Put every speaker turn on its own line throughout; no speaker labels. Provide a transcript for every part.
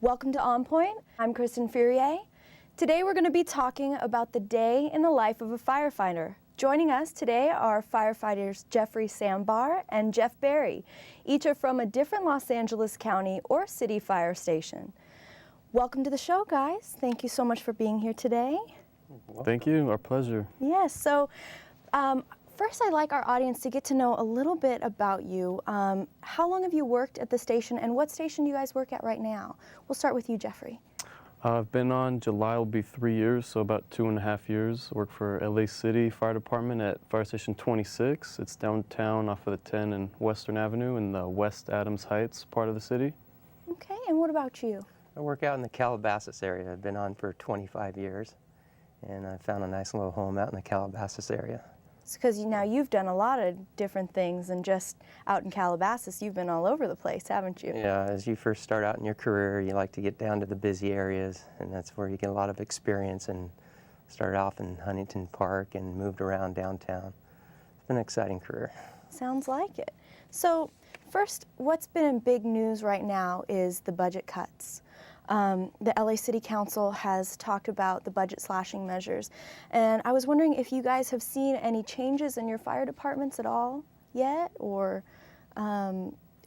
Welcome to On Point. I'm Kristyn Fryrear. Today we're going to be talking about the day in the life of a firefighter. Joining us today are firefighters Jeffrey Sambar and Jeff Berry. Each are from a different Los Angeles County or city fire station. Welcome to the show, guys. Thank you so much for being here today.
Thank you. Our pleasure.
Yes. So first, I'd like our audience to get to know a little bit about you. How long have you worked at the station, and what station do you guys work at right now? We'll start with you, Jeffrey.
I've been on, July will be 3 years, so about 2.5 years. Work for LA City Fire Department at Fire Station 26. It's downtown off of the 10 and Western Avenue in the West Adams Heights part of the city.
Okay, and what about you?
I work out in the Calabasas area. I've been on for 25 years, and I found a nice little home out in the Calabasas area.
It's because now you've done a lot of different things than just out in Calabasas. You've been all over the place, haven't you?
Yeah, as you first start out in your career, you like to get down to the busy areas, and that's where you get a lot of experience. And started off in Huntington Park and moved around downtown. It's been an exciting career.
Sounds like it. So first, what's been in big news right now is the budget cuts. The LA City Council has talked about the budget slashing measures, and I was wondering if you guys have seen any changes in your fire departments at all yet, or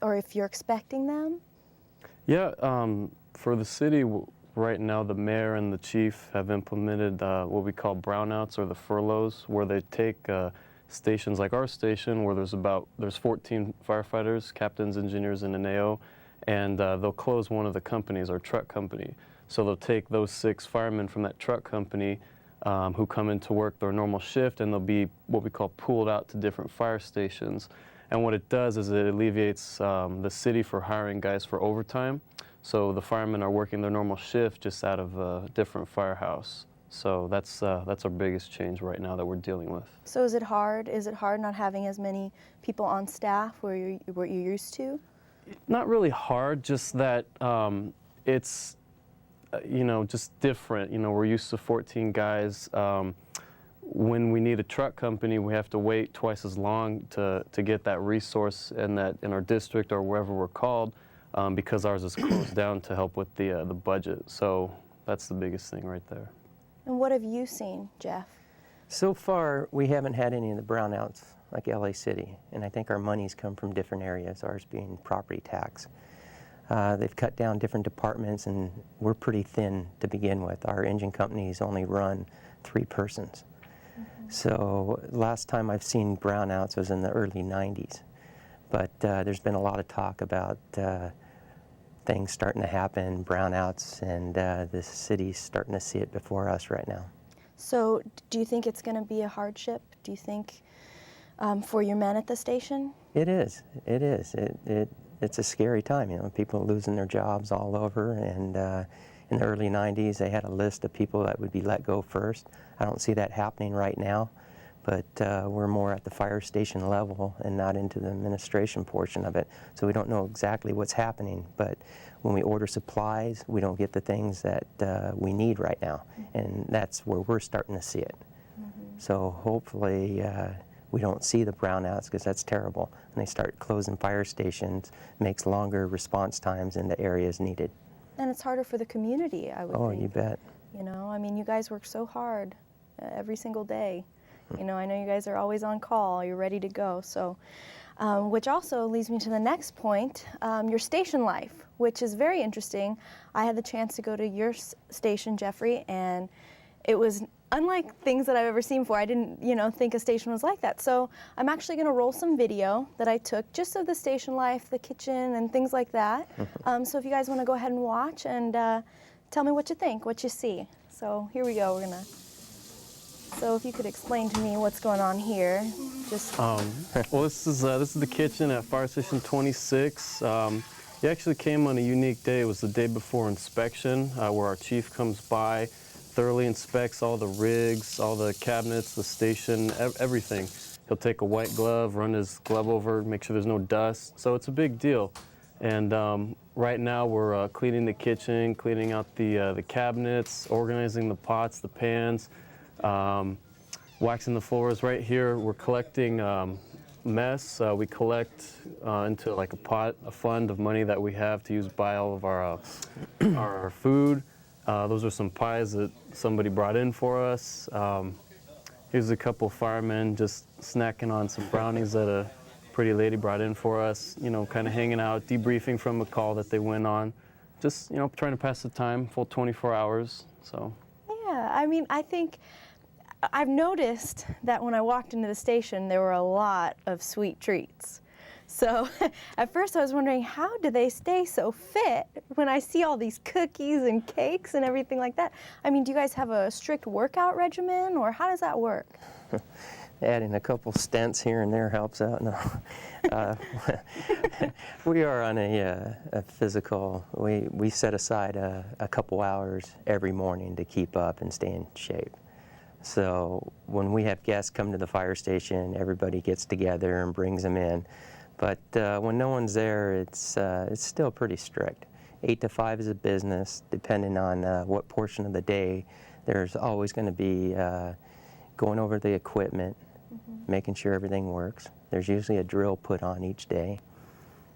if you're expecting them?
Yeah, for the city, right now the mayor and the chief have implemented what we call brownouts, or the furloughs, where they take stations like our station, where there's 14 firefighters, captains, engineers, and an AO, and they'll close one of the companies, our truck company. So they'll take those 6 firemen from that truck company who come into work their normal shift, and they'll be what we call pooled out to different fire stations. And what it does is it alleviates the city for hiring guys for overtime. So the firemen are working their normal shift just out of a different firehouse. So that's our biggest change right now that we're dealing with.
So is it hard? Is it hard not having as many people on staff where you're used to?
Not really hard, just that it's, just different. We're used to 14 guys. When we need a truck company, we have to wait twice as long to get that resource in our district or wherever we're called, because ours is closed down to help with the budget. So that's the biggest thing right there.
And what have you seen, Jeff?
So far, we haven't had any of the brownouts like LA City, and I think our money's come from different areas, ours being property tax. They've cut down different departments, and we're pretty thin to begin with. Our engine companies only run 3 persons. Mm-hmm. So last time I've seen brownouts was in the early 90s, but there's been a lot of talk about things starting to happen, brownouts, and the city's starting to see it before us right now.
So do you think it's going to be a hardship? Do you think for your men at the station?
It is. It is. It's a scary time. People losing their jobs all over. And in the early 90s, they had a list of people that would be let go first. I don't see that happening right now, but we're more at the fire station level and not into the administration portion of it. So we don't know exactly what's happening. But when we order supplies, we don't get the things that we need right now, and that's where we're starting to see it. Mm-hmm. So hopefully we don't see the brownouts, because that's terrible. And they start closing fire stations, makes longer response times in the areas needed.
And it's harder for the community, I would think.
Oh, you bet.
You guys work so hard every single day. I know you guys are always on call, you're ready to go. So, which also leads me to the next point, your station life, which is very interesting. I had the chance to go to your station, Jeffrey, and it was unlike things that I've ever seen before. I didn't, think a station was like that. So I'm actually going to roll some video that I took just of the station life, the kitchen, and things like that. So if you guys want to go ahead and watch and tell me what you think, what you see. So here we go. So if you could explain to me what's going on here, just.
Well, this is the kitchen at Fire Station 26. It actually came on a unique day. It was the day before inspection, where our chief comes by, thoroughly inspects all the rigs, all the cabinets, the station, everything. He'll take a white glove, run his glove over, make sure there's no dust. So it's a big deal. And right now we're cleaning the kitchen, cleaning out the cabinets, organizing the pots, the pans, waxing the floors. Right here we're collecting mess, we collect into like a fund of money that we have to use to buy all of our food. Those are some pies that somebody brought in for us. Here's a couple firemen just snacking on some brownies that a pretty lady brought in for us, you know, kind of hanging out, debriefing from a call that they went on. Just, you know, trying to pass the time, full 24 hours, so.
Yeah, I mean, I think I've noticed that when I walked into the station, there were a lot of sweet treats. So at first I was wondering, how do they stay so fit when I see all these cookies and cakes and everything like that? I mean, do you guys have a strict workout regimen, or how does that work?
Adding a couple stents here and there helps out. No, we are on a physical. We set aside a couple hours every morning to keep up and stay in shape. So when we have guests come to the fire station, everybody gets together and brings them in. But when no one's there, it's still pretty strict. 8 to 5 is a business, depending on what portion of the day. There's always going to be going over the equipment, making sure everything works. There's usually a drill put on each day.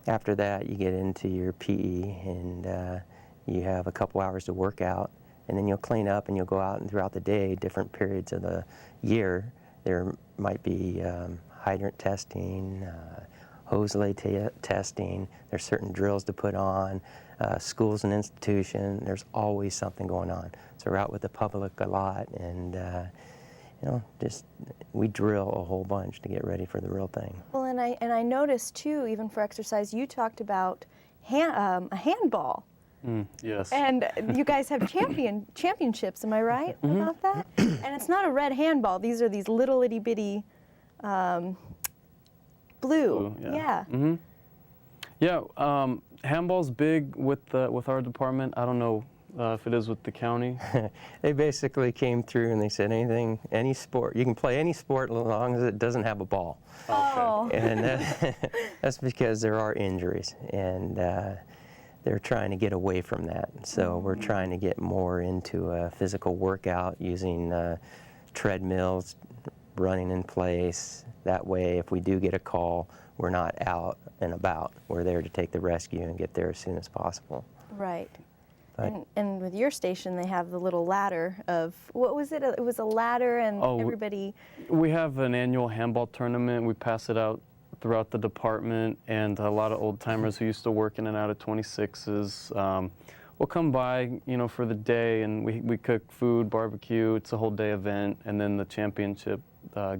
After that, you get into your PE, and you have a couple hours to work out, and then you'll clean up and you'll go out, and throughout the day, different periods of the year, there might be hydrant testing, hose lay testing. There's certain drills to put on. Schools and institution, there's always something going on. So we're out with the public a lot, and you know, just we drill a whole bunch to get ready for the real thing.
Well, and I noticed too, even for exercise, you talked about a handball.
Yes.
And you guys have championships, am I right about that? And it's not a red handball. These are these little itty bitty blue.
Yeah. Yeah. Handball's big with our department. I don't know if it is with the county.
They basically came through and they said any sport, you can play any sport as long as it doesn't have a ball.
Oh.
And that's because there are injuries, and they're trying to get away from that. So we're trying to get more into a physical workout using treadmills, running in place. That way, if we do get a call, we're not out and about. We're there to take the rescue and get there as soon as possible.
Right.
But
And with your station, they have the little ladder of, what was it? It was a ladder, and everybody...
We have an annual handball tournament. We pass it out throughout the department, and a lot of old timers who used to work in and out of 26s will come by, you know, for the day, and we cook food, barbecue. It's a whole day event, and then the championship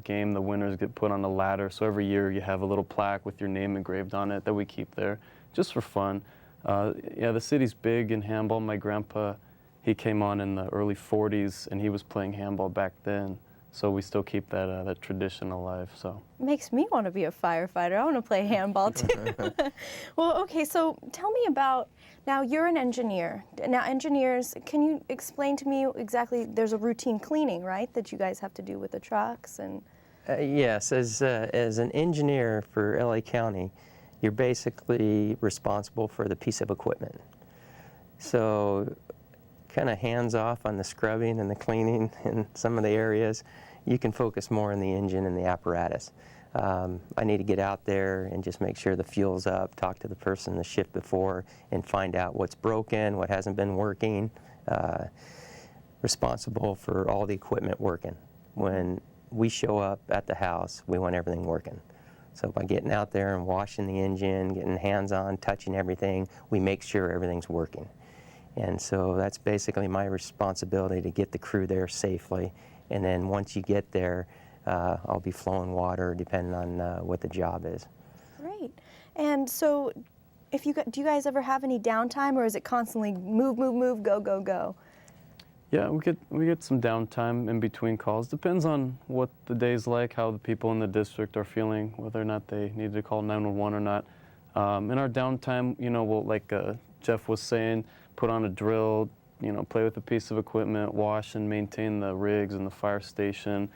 game, the winners get put on a ladder. So every year you have a little plaque with your name engraved on it that we keep there, just for fun. Yeah, the city's big in handball. My grandpa, he came on in the early 40s, and he was playing handball back then. So we still keep that tradition alive. So
Makes me want to be a firefighter. I want to play handball too. Well, okay, so tell me about, now you're an engineer. Now engineers, can you explain to me exactly, there's a routine cleaning, right, that you guys have to do with the trucks? And
yes, as an engineer for LA County, you're basically responsible for the piece of equipment. So kind of hands off on the scrubbing and the cleaning in some of the areas. You can focus more on the engine and the apparatus. I need to get out there and just make sure the fuel's up, talk to the person the shift before, and find out what's broken, what hasn't been working. Responsible for all the equipment working. When we show up at the house, we want everything working. So by getting out there and washing the engine, getting hands-on, touching everything, we make sure everything's working. And so that's basically my responsibility, to get the crew there safely. And then once you get there, I'll be flowing water depending on what the job is.
great. And so do you guys ever have any downtime, or is it constantly move, move, move, go, go, go?
yeah, we get some downtime in between calls. Depends on what the day's like, how the people in the district are feeling, whether or not they need to call 911 or not. In our downtime, you know, we'll, like Jeff was saying, put on a drill, you know, play with a piece of equipment, wash and maintain the rigs and the fire station.